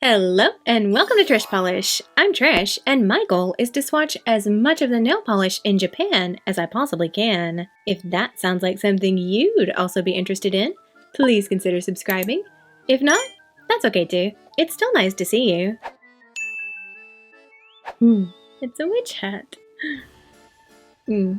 Hello and welcome to Trish Polish. I'm Trish and my goal is to swatch as much of the nail polish in Japan as I possibly can. If that sounds like something you'd also be interested in, please consider subscribing. If not, that's okay too. It's still nice to see you. It's a witch hat.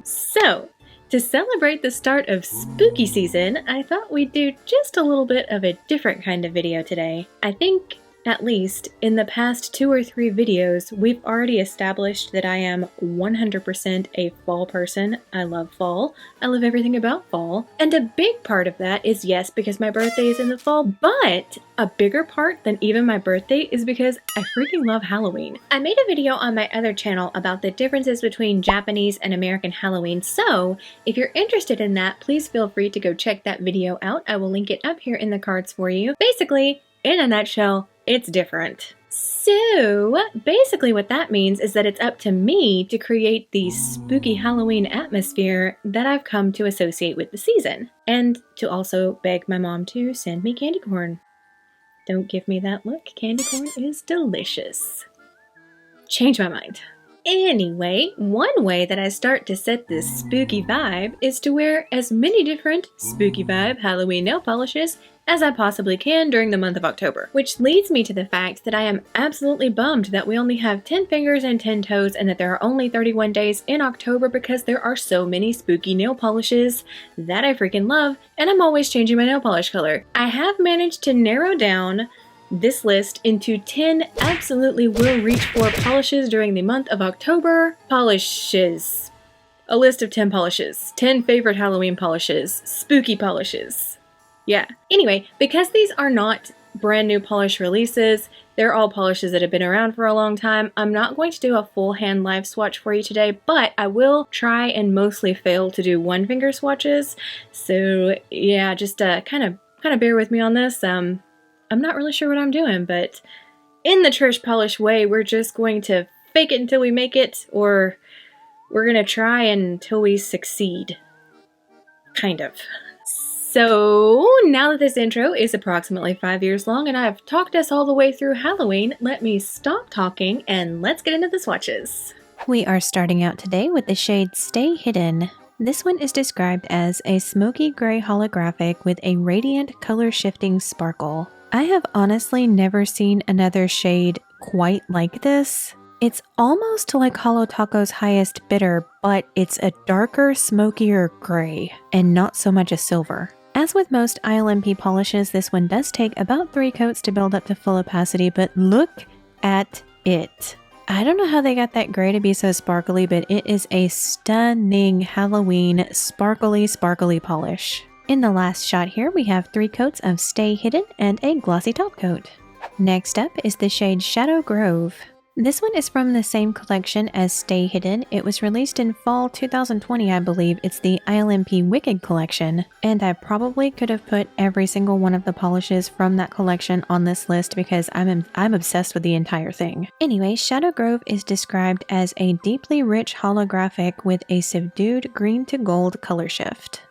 So, to celebrate the start of spooky season, I thought we'd do just a little bit of a different kind of video today. I think, at least, in the past 2 or 3 videos, we've already established that I am 100% a fall person. I love fall. I love everything about fall. And a big part of that is, yes, because my birthday is in the fall, but a bigger part than even my birthday is because I freaking love Halloween. I made a video on my other channel about the differences between Japanese and American Halloween, so if you're interested in that, please feel free to go check that video out. I will link it up here in the cards for you. Basically, in a nutshell, it's different. So, basically what that means is that it's up to me to create the spooky Halloween atmosphere that I've come to associate with the season. And to also beg my mom to send me candy corn. Don't give me that look, candy corn is delicious. Change my mind. Anyway, one way that I start to set this spooky vibe is to wear as many different spooky vibe Halloween nail polishes as I possibly can during the month of October. Which leads me to the fact that I am absolutely bummed that we only have 10 fingers and 10 toes and that there are only 31 days in October because there are so many spooky nail polishes that I freaking love, and I'm always changing my nail polish color. I have managed to narrow down this list into 10 absolutely will reach for polishes during the month of October. Polishes. A list of 10 polishes. 10 favorite Halloween polishes. Spooky polishes. Yeah. Anyway, because these are not brand new polish releases, they're all polishes that have been around for a long time, I'm not going to do a full hand live swatch for you today, but I will try and mostly fail to do one finger swatches. So yeah, just kind of bear with me on this. I'm not really sure what I'm doing, but in the Trish Polish way, we're just going to fake it until we make it, or we're going to try until we succeed. Kind of. So, now that this intro is approximately 5 years long and I've talked us all the way through Halloween, let me stop talking and let's get into the swatches. We are starting out today with the shade Stay Hidden. This one is described as a smoky gray holographic with a radiant color shifting sparkle. I have honestly never seen another shade quite like this. It's almost like Holo Taco's Highest Bitter, but it's a darker, smokier gray, and not so much a silver. As with most ILMP polishes, this one does take about 3 coats to build up to full opacity, but look at it. I don't know how they got that gray to be so sparkly, but it is a stunning Halloween sparkly polish. In the last shot here, we have 3 coats of Stay Hidden and a glossy top coat. Next up is the shade Shadow Grove. This one is from the same collection as Stay Hidden. It was released in fall 2020, I believe. It's the ILMP Wicked collection, and I probably could have put every single one of the polishes from that collection on this list because I'm obsessed with the entire thing. Anyway, Shadow Grove is described as a deeply rich holographic with a subdued green to gold color shift.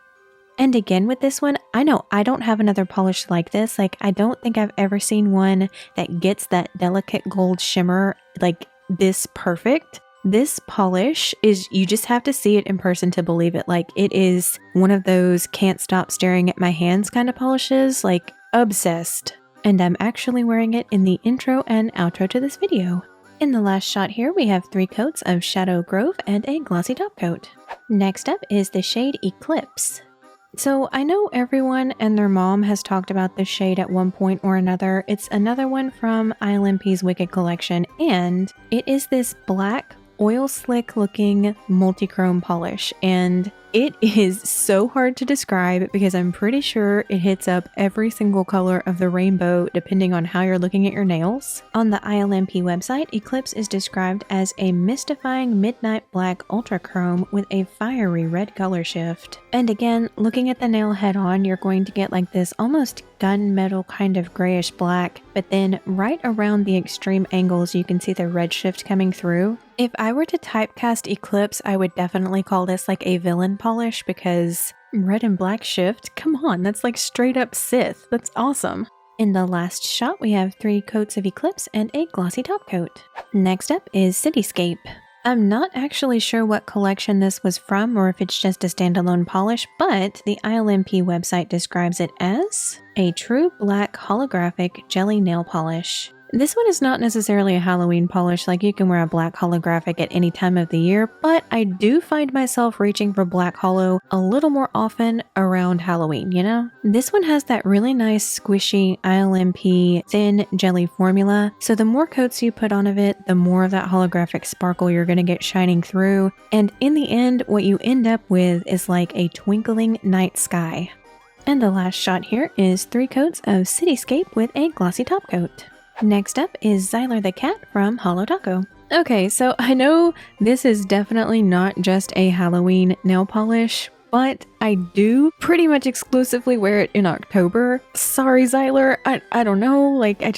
And again with this one, I know I don't have another polish like this. Like, I don't think I've ever seen one that gets that delicate gold shimmer like this perfect. This polish is, you just have to see it in person to believe it. Like, it is one of those can't stop staring at my hands kind of polishes, like obsessed. And I'm actually wearing it in the intro and outro to this video. In the last shot here, we have 3 coats of Shadow Grove and a glossy top coat. Next up is the shade Eclipse. So I know everyone and their mom has talked about this shade at one point or another. It's another one from ILMP's Wicked collection, and it is this black oil slick looking multi-chrome polish, and it is so hard to describe because I'm pretty sure it hits up every single color of the rainbow depending on how you're looking at your nails. On the ILMP website, Eclipse is described as a mystifying midnight black ultra chrome with a fiery red color shift. And again, looking at the nail head on, you're going to get like this almost gunmetal kind of grayish black, but then right around the extreme angles you can see the red shift coming through. If I were to typecast Eclipse, I would definitely call this like a villain polish because red and black shift, come on, that's like straight up Sith. That's awesome. In the last shot, we have 3 coats of Eclipse and a glossy top coat. Next up is Cityscape. I'm not actually sure what collection this was from or if it's just a standalone polish, but the ILMP website describes it as a true black holographic jelly nail polish. This one is not necessarily a Halloween polish, like you can wear a black holographic at any time of the year, but I do find myself reaching for black holo a little more often around Halloween, you know? This one has that really nice squishy ILMP thin jelly formula, so the more coats you put on of it, the more of that holographic sparkle you're going to get shining through, and in the end, what you end up with is like a twinkling night sky. And the last shot here is 3 coats of Cityscape with a glossy top coat. Next up is Zyler the Cat from Holo Taco. Okay, so I know this is definitely not just a Halloween nail polish, but I do pretty much exclusively wear it in October. Sorry, Zyler, I don't know, like I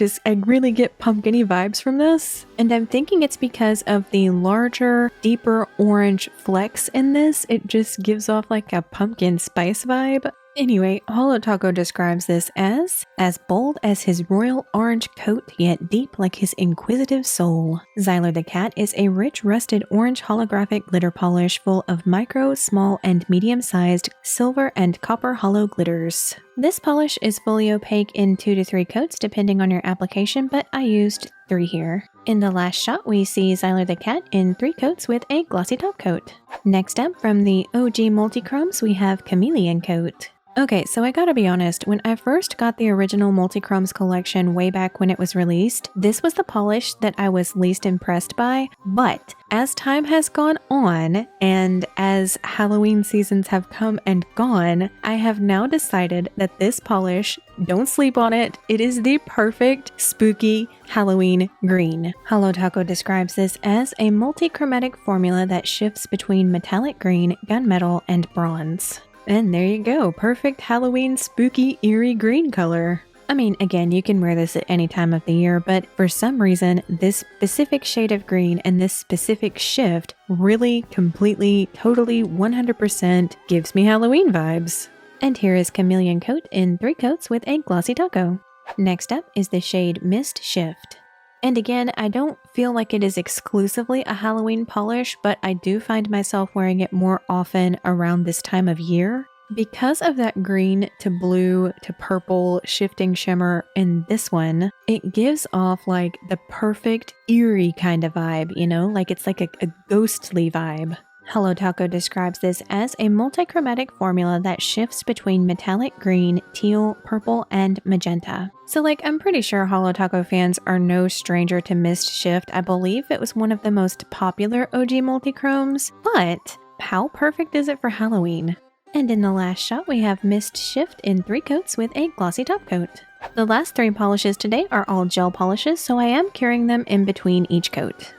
really get pumpkin-y vibes from this. And I'm thinking it's because of the larger, deeper orange flecks in this. It just gives off like a pumpkin spice vibe. Anyway, Holo Taco describes this as bold as his royal orange coat, yet deep like his inquisitive soul. Zyler the Cat is a rich rusted orange holographic glitter polish full of micro, small, and medium-sized silver and copper holo glitters. This polish is fully opaque in 2 to 3 coats depending on your application, but I used 3 here. In the last shot, we see Zyler the Cat in 3 coats with a glossy top coat. Next up, from the OG Multichromes, we have Chameleon Coat. Okay, so I gotta be honest, when I first got the original Multichromes collection way back when it was released, this was the polish that I was least impressed by, but as time has gone on, and as Halloween seasons have come and gone, I have now decided that this polish, don't sleep on it, it is the perfect spooky Halloween green. Holo Taco describes this as a multi-chromatic formula that shifts between metallic green, gunmetal, and bronze. And there you go, perfect Halloween spooky eerie green color. I mean, again, you can wear this at any time of the year, but for some reason, this specific shade of green and this specific shift really, completely, totally, 100% gives me Halloween vibes. And here is Chameleon Coat in 3 coats with a glossy taco. Next up is the shade Mist Shift. And again, I don't feel like it is exclusively a Halloween polish, but I do find myself wearing it more often around this time of year. Because of that green to blue to purple shifting shimmer in this one, it gives off like the perfect eerie kind of vibe, you know, like it's like a ghostly vibe. Holo Taco describes this as a multichromatic formula that shifts between metallic green, teal, purple, and magenta. So like, I'm pretty sure Holo Taco fans are no stranger to Mist Shift. I believe it was one of the most popular OG multichromes, but how perfect is it for Halloween? And in the last shot, we have Mist Shift in 3 coats with a glossy top coat. The last 3 polishes today are all gel polishes, so I am carrying them in between each coat.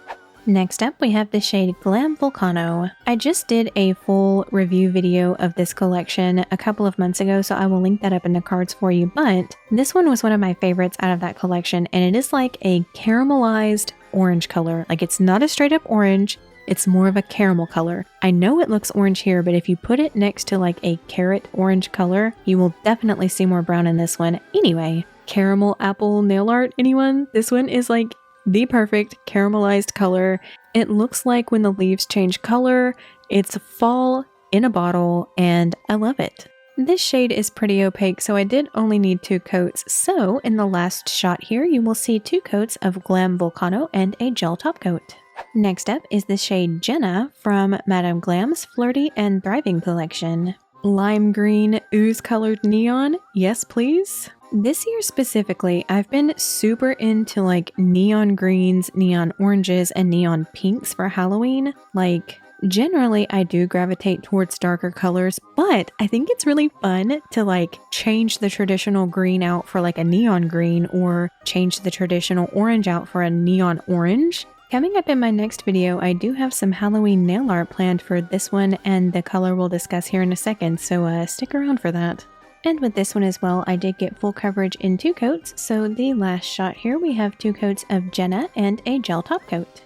Next up, we have the shade Glam Vulcano. I just did a full review video of this collection a couple of months ago, so I will link that up in the cards for you, but this one was one of my favorites out of that collection, and it is like a caramelized orange color. Like, it's not a straight up orange, it's more of a caramel color. I know it looks orange here, but if you put it next to like a carrot orange color, you will definitely see more brown in this one. Anyway, caramel apple nail art, anyone? This one is like the perfect caramelized color. It looks like when the leaves change color. It's fall in a bottle, and I love it. This shade is pretty opaque, so I did only need 2 coats. So in the last shot here, you will see 2 coats of Glam Vulcano and a gel top coat. Next up is the shade Jenna from Madame Glam's Flirty and Thriving collection. Lime green ooze colored neon, yes please. This year specifically, I've been super into like neon greens, neon oranges, and neon pinks for Halloween. Like, generally I do gravitate towards darker colors, but I think it's really fun to like change the traditional green out for like a neon green, or change the traditional orange out for a neon orange. Coming up in my next video, I do have some Halloween nail art planned for this one and the color we'll discuss here in a second, so stick around for that. And with this one as well, I did get full coverage in 2 coats, so the last shot here we have 2 coats of Jenna and a gel top coat.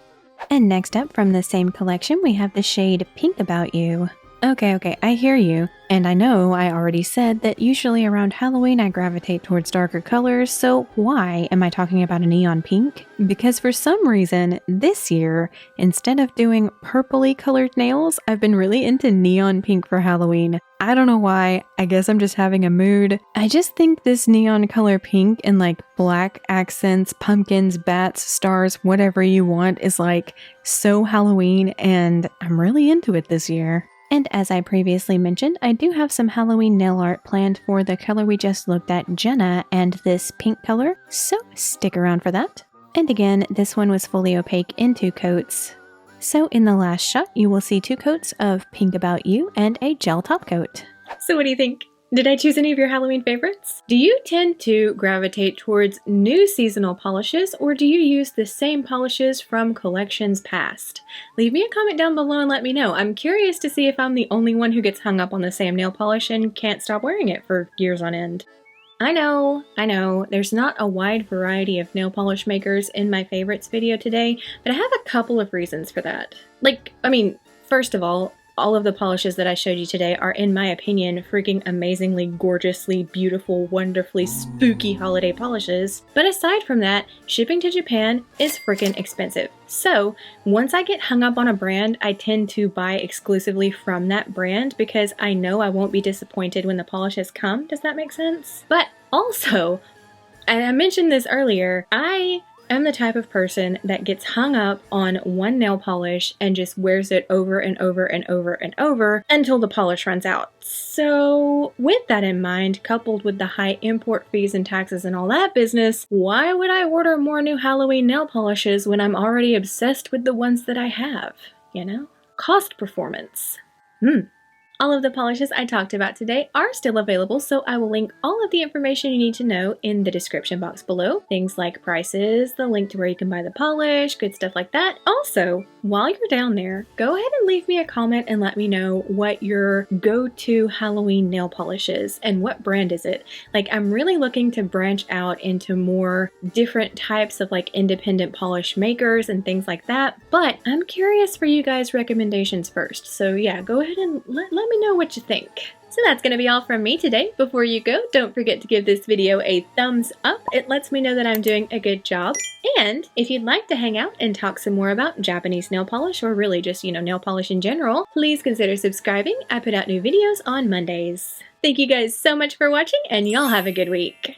And next up from the same collection, we have the shade Pink About You. Okay, I hear you. And I know I already said that usually around Halloween I gravitate towards darker colors, so why am I talking about a neon pink? Because for some reason, this year, instead of doing purpley colored nails, I've been really into neon pink for Halloween. I don't know why, I guess I'm just having a mood. I just think this neon color pink and like black accents, pumpkins, bats, stars, whatever you want is like so Halloween, and I'm really into it this year. And as I previously mentioned, I do have some Halloween nail art planned for the color we just looked at, Jenna, and this pink color, so stick around for that. And again, this one was fully opaque in 2 coats. So in the last shot, you will see 2 coats of Pink About You and a gel top coat. So what do you think? Did I choose any of your Halloween favorites? Do you tend to gravitate towards new seasonal polishes, or do you use the same polishes from collections past? Leave me a comment down below and let me know. I'm curious to see if I'm the only one who gets hung up on the same nail polish and can't stop wearing it for years on end. I know, there's not a wide variety of nail polish makers in my favorites video today, but I have a couple of reasons for that. First of all of the polishes that I showed you today are, in my opinion, freaking amazingly, gorgeously, beautiful, wonderfully spooky holiday polishes. But aside from that, shipping to Japan is freaking expensive. So once I get hung up on a brand, I tend to buy exclusively from that brand because I know I won't be disappointed when the polishes come. Does that make sense? But also, and I mentioned this earlier, I am the type of person that gets hung up on one nail polish and just wears it over and over and over and over until the polish runs out. So with that in mind, coupled with the high import fees and taxes and all that business, why would I order more new Halloween nail polishes when I'm already obsessed with the ones that I have? You know? Cost performance. All of the polishes I talked about today are still available, so I will link all of the information you need to know in the description box below. Things like prices, the link to where you can buy the polish, good stuff like that. Also, while you're down there, go ahead and leave me a comment and let me know what your go-to Halloween nail polish is and what brand is it. Like, I'm really looking to branch out into more different types of like independent polish makers and things like that, but I'm curious for you guys' recommendations first. So yeah, go ahead and let me know what you think. So that's going to be all from me today. Before you go, don't forget to give this video a thumbs up. It lets me know that I'm doing a good job. And if you'd like to hang out and talk some more about Japanese nail polish, or really just, nail polish in general, please consider subscribing. I put out new videos on Mondays. Thank you guys so much for watching, and y'all have a good week.